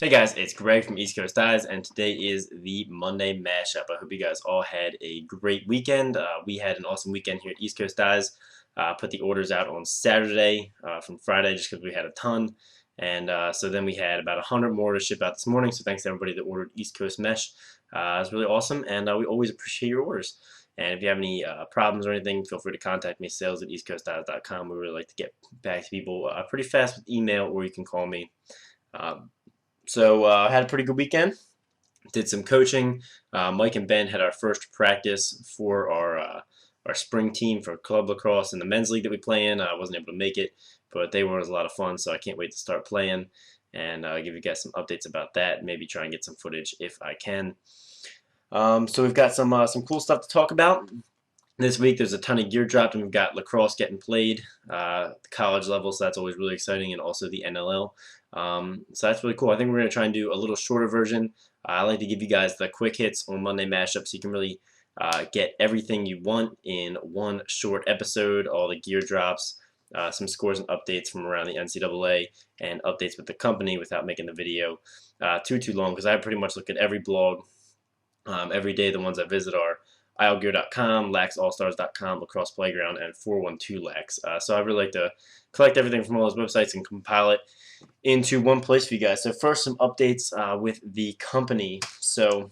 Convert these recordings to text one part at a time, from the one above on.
Hey guys, it's Greg from East Coast Dies, and today is the Monday Mashup. I hope you guys all had a great weekend. We had an awesome weekend here at East Coast Dies. Put the orders out on Saturday from Friday just because we had a ton. And so then we had about 100 more to ship out this morning, so thanks to everybody that ordered East Coast Mesh. It was really awesome, and we always appreciate your orders. And if you have any problems or anything, feel free to contact me, sales@eastcoastdies.com. We really like to get back to people pretty fast with email, or you can call me. I had a pretty good weekend. Did some coaching. Mike and Ben had our first practice for our spring team for club lacrosse in the men's league that we play in. I wasn't able to make it, but they were a lot of fun, so I can't wait to start playing and give you guys some updates about that. Maybe try and get some footage if I can. So we've got some cool stuff to talk about. This week there's a ton of gear dropped, and we've got lacrosse getting played at the college level, so that's always really exciting, and also the NLL. So that's really cool. I think we're going to try and do a little shorter version. I like to give you guys the quick hits on Monday Mashup so you can really get everything you want in one short episode, all the gear drops, some scores and updates from around the NCAA, and updates with the company without making the video too long, because I pretty much look at every blog every day. The ones I visit are ILGear.com, LaxAllStars.com, Lacrosse Playground, and 412Lax. So I really like to collect everything from all those websites and compile it into one place for you guys. So first, some updates with the company. So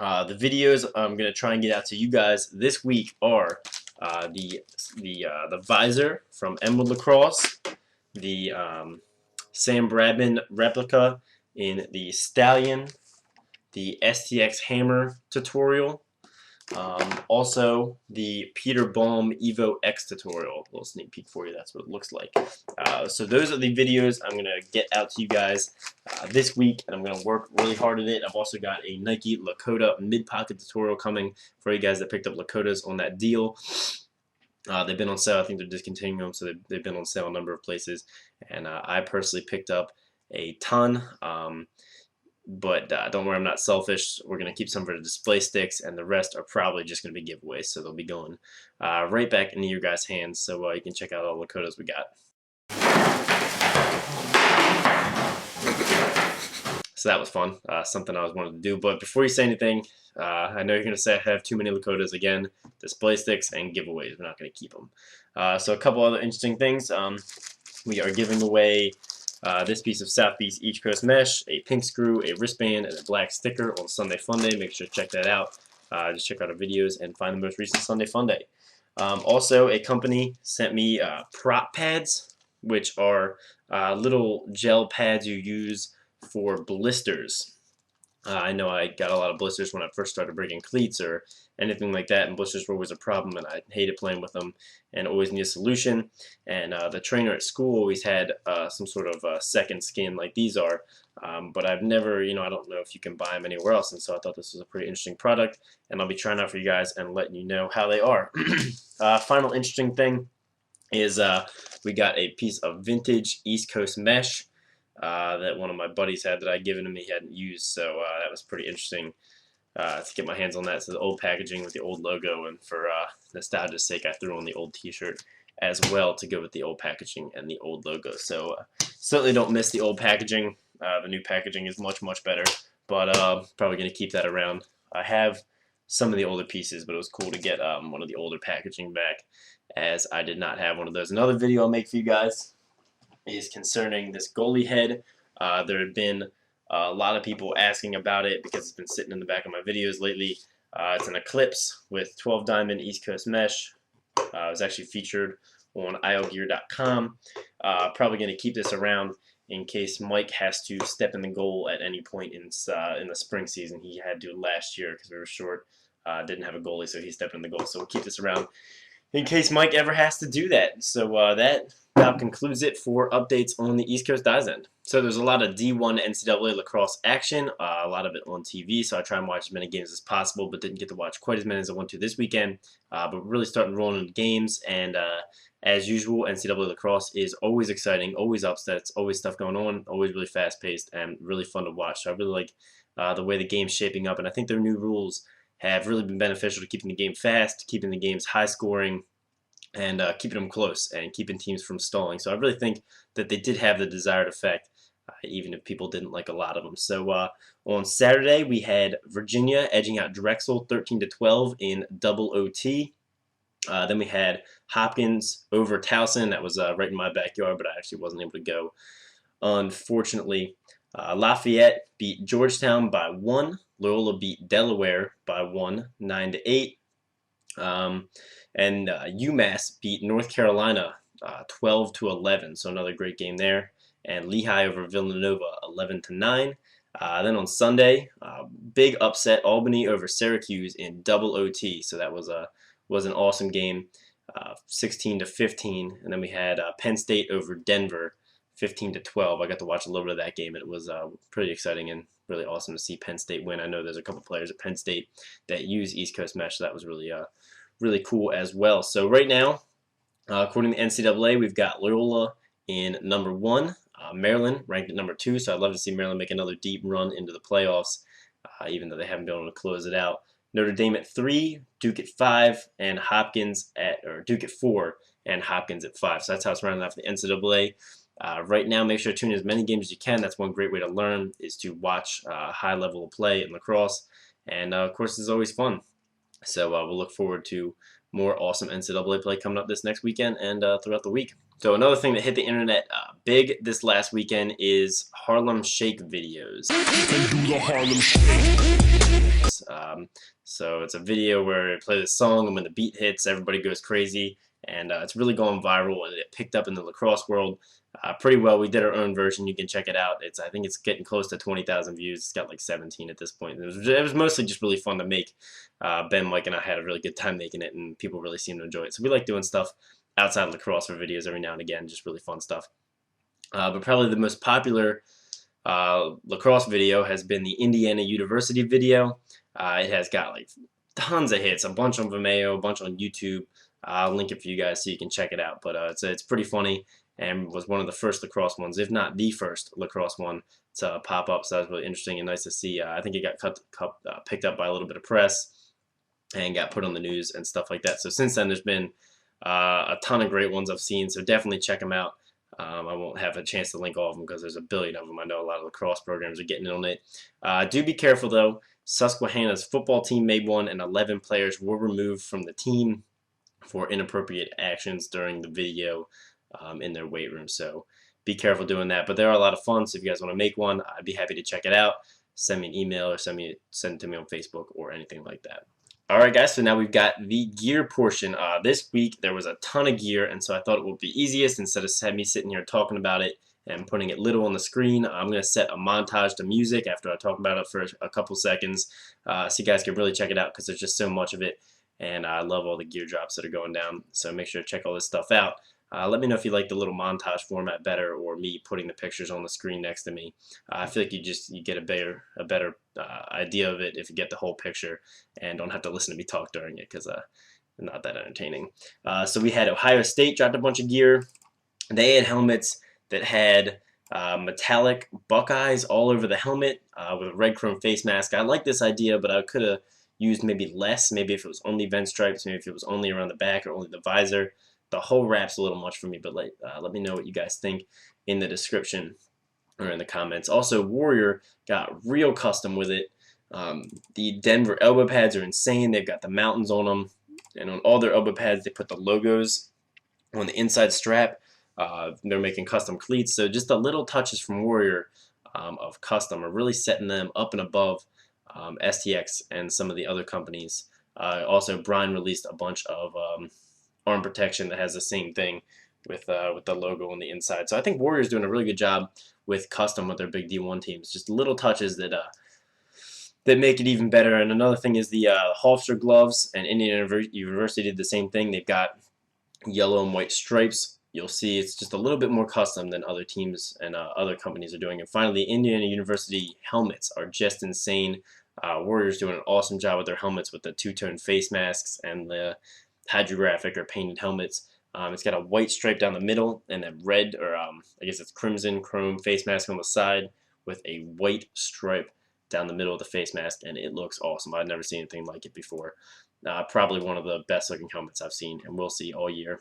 the videos I'm going to try and get out to you guys this week are the visor from Emerald Lacrosse, the Sam Bradman replica in the Stallion, the STX Hammer tutorial, also the Peter Baum Evo X tutorial. A little sneak peek for you, that's what it looks like. So those are the videos I'm going to get out to you guys this week, and I'm going to work really hard at it. I've also got a Nike Lakota mid-pocket tutorial coming for you guys that picked up Lakotas on that deal. They've been on sale. I think they're discontinuing them, so they've been on sale a number of places, and I personally picked up a ton. But don't worry, I'm not selfish. We're going to keep some for the display sticks, and the rest are probably just going to be giveaways, so they'll be going right back into your guys' hands, so you can check out all the Lakotas we got. So that was fun, something I was wanting to do. But before you say anything, I know you're going to say I have too many Lakotas. Again, display sticks and giveaways. We're not going to keep them. So a couple other interesting things. We are giving away this piece of Southeast East Coast mesh, a pink screw, a wristband, and a black sticker on Sunday Funday. Make sure to check that out. Just check out our videos and find the most recent Sunday Funday. Also, a company sent me prop pads, which are little gel pads you use for blisters. I know I got a lot of blisters when I first started breaking cleats or anything like that, and blisters were always a problem, and I hated playing with them and always need a solution. And the trainer at school always had some sort of second skin like these are, but I've never, I don't know if you can buy them anywhere else, and so I thought this was a pretty interesting product, and I'll be trying out for you guys and letting you know how they are. Final interesting thing is we got a piece of vintage East Coast mesh that one of my buddies had that I'd given him he hadn't used, so that was pretty interesting to get my hands on that. So the old packaging with the old logo, and for nostalgia's sake, I threw on the old t-shirt as well to go with the old packaging and the old logo. So certainly don't miss the old packaging. The new packaging is much better, but probably going to keep that around. I have some of the older pieces, but it was cool to get one of the older packaging back, as I did not have one of those. Another video I'll make for you guys is concerning this goalie head. There have been a lot of people asking about it because it's been sitting in the back of my videos lately. It's an Eclipse with 12 diamond East Coast mesh. It was actually featured on ILGear.com. Probably going to keep this around in case Mike has to step in the goal at any point in the spring season. He had to last year because we were short. Didn't have a goalie, so he stepped in the goal. So we'll keep this around in case Mike ever has to do that. So that about concludes it for updates on the East Coast Dies end. So there's a lot of D1 NCAA lacrosse action, a lot of it on TV, so I try and watch as many games as possible, but didn't get to watch quite as many as I want to this weekend. But really starting rolling into games, and as usual, NCAA lacrosse is always exciting, always upsets, always stuff going on, always really fast-paced, and really fun to watch. So I really like the way the game's shaping up, and I think their new rules have really been beneficial to keeping the game fast, keeping the games high-scoring, and keeping them close and keeping teams from stalling. So I really think that they did have the desired effect even if people didn't like a lot of them. So on Saturday, we had Virginia edging out Drexel 13-12 in double OT. Then we had Hopkins over Towson. That was right in my backyard, but I actually wasn't able to go, unfortunately. Lafayette beat Georgetown by 1. Loyola beat Delaware by 1, 9-8. And UMass beat North Carolina 12-11. So another great game there. And Lehigh over Villanova 11-9. Then on Sunday, big upset, Albany over Syracuse in double OT. So that was an awesome game, 16-15. And then we had Penn State over Denver, 15-12. I got to watch a little bit of that game, and it was pretty exciting and really awesome to see Penn State win. I know there's a couple players at Penn State that use East Coast Mesh, so that was really cool as well. So right now, according to NCAA, we've got Loyola in number 1, Maryland ranked at number 2. So I'd love to see Maryland make another deep run into the playoffs, even though they haven't been able to close it out. Notre Dame at 3, Duke at 5, and Duke at 4, and Hopkins at 5. So that's how it's running out for the NCAA. Right now, make sure to tune in as many games as you can. That's one great way to learn, is to watch high level of play in lacrosse. And of course, it's always fun. So we'll look forward to more awesome NCAA play coming up this next weekend and throughout the week. So another thing that hit the internet big this last weekend is Harlem Shake videos. So it's a video where they play the song, and when the beat hits, everybody goes crazy. And it's really going viral, and it picked up in the lacrosse world pretty well. We did our own version. You can check it out. I think it's getting close to 20,000 views. It's got like 17 at this point. It was mostly just really fun to make. Ben, Mike, and I had a really good time making it, and people really seem to enjoy it. So we like doing stuff outside of lacrosse for videos every now and again, just really fun stuff. But probably the most popular lacrosse video has been the Indiana University video. It has got like tons of hits, a bunch on Vimeo, a bunch on YouTube. I'll link it for you guys so you can check it out. But it's pretty funny, and was one of the first lacrosse ones, if not the first lacrosse one to pop up. So that was really interesting and nice to see. I think it got picked up by a little bit of press and got put on the news and stuff like that. So since then, there's been a ton of great ones I've seen. So definitely check them out. I won't have a chance to link all of them because there's a billion of them. I know a lot of lacrosse programs are getting in on it. Do be careful, though. Susquehanna's football team made one, and 11 players were removed from the team for inappropriate actions during the video in their weight room. So be careful doing that. But they're a lot of fun, so if you guys want to make one, I'd be happy to check it out. Send me an email or send it to me on Facebook or anything like that. Alright guys, so now we've got the gear portion. This week there was a ton of gear, and so I thought it would be easiest, instead of me sitting here talking about it and putting it little on the screen, I'm going to set a montage to music after I talk about it for a couple seconds, so you guys can really check it out because there's just so much of it, and I love all the gear drops that are going down, so make sure to check all this stuff out. Let me know if you like the little montage format better, or me putting the pictures on the screen next to me. I feel like you get a better idea of it if you get the whole picture and don't have to listen to me talk during it, because not that entertaining. So we had Ohio State dropped a bunch of gear. They had helmets that had metallic Buckeyes all over the helmet with a red chrome face mask. I like this idea, but I could have used maybe less. Maybe if it was only vent stripes, maybe if it was only around the back or only the visor. The whole wrap's a little much for me, but let me know what you guys think in the description or in the comments. Also, Warrior got real custom with it. The Denver elbow pads are insane. They've got the mountains on them, and on all their elbow pads, they put the logos on the inside strap. They're making custom cleats, so just the little touches from Warrior of custom are really setting them up and above STX and some of the other companies. Also, Brian released a bunch of arm protection that has the same thing with the logo on the inside. So I think Warrior's doing a really good job with custom with their big D1 teams. Just little touches that make it even better. And another thing is the Hofstra gloves, and Indiana University did the same thing. They've got yellow and white stripes. You'll see it's just a little bit more custom than other teams and other companies are doing. And finally, Indiana University helmets are just insane. Warrior's doing an awesome job with their helmets with the two-tone face masks and the hydrographic or painted helmets. It's got a white stripe down the middle and a red, or I guess it's crimson chrome face mask on the side with a white stripe down the middle of the face mask, and it looks awesome. I've never seen anything like it before. Probably one of the best looking helmets I've seen and will see all year.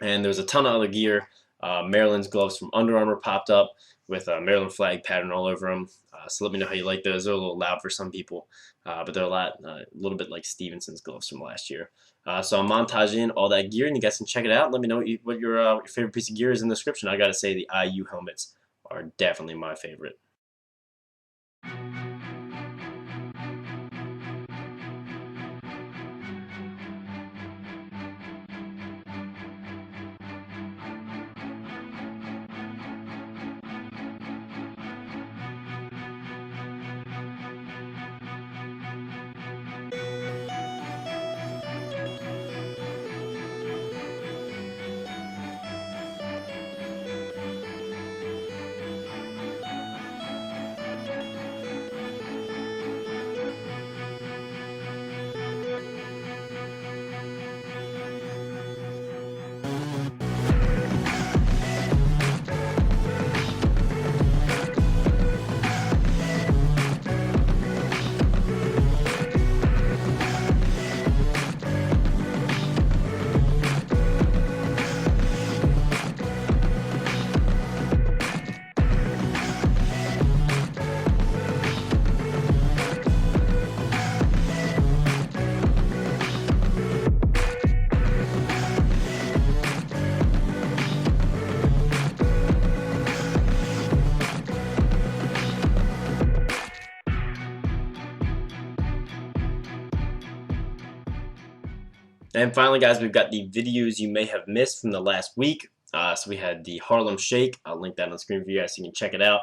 And there's a ton of other gear. Maryland's gloves from Under Armour popped up. with a Maryland flag pattern all over them. So let me know how you like those. They're a little loud for some people, but they're a little bit like Stevenson's gloves from last year. So I'm montaging all that gear, and you guys can check it out. Let me know what your favorite piece of gear is in the description. I got to say the IU helmets are definitely my favorite. And finally, guys, we've got the videos you may have missed from the last week. So we had the Harlem Shake. I'll link that on the screen for you guys so you can check it out.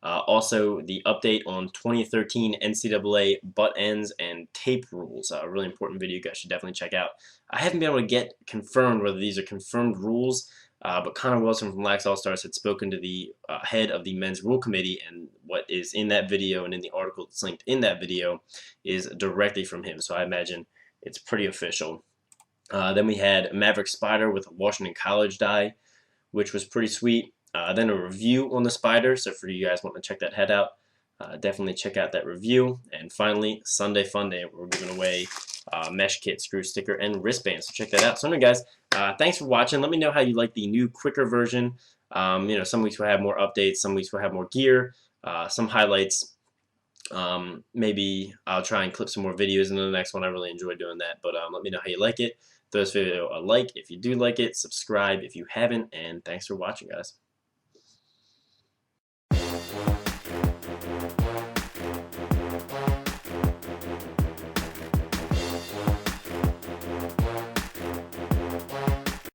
Also, the update on 2013 NCAA butt ends and tape rules. A really important video you guys should definitely check out. I haven't been able to get confirmed whether these are confirmed rules, but Connor Wilson from Lax All-Stars had spoken to the head of the men's rule committee, and what is in that video and in the article that's linked in that video is directly from him. So I imagine it's pretty official. Then we had Maverick Spider with a Washington College die, which was pretty sweet. Then a review on the Spider, so for you guys wanting to check that head out, definitely check out that review. And finally, Sunday Fun Day, we're giving away mesh kit, screw sticker, and wristband, so check that out. So anyway, guys, thanks for watching. Let me know how you like the new, quicker version. Some weeks we'll have more updates, some weeks we'll have more gear, some highlights. Maybe I'll try and clip some more videos into the next one. I really enjoy doing that, but let me know how you like it. Throw this video a like if you do like it, subscribe if you haven't, and thanks for watching, guys.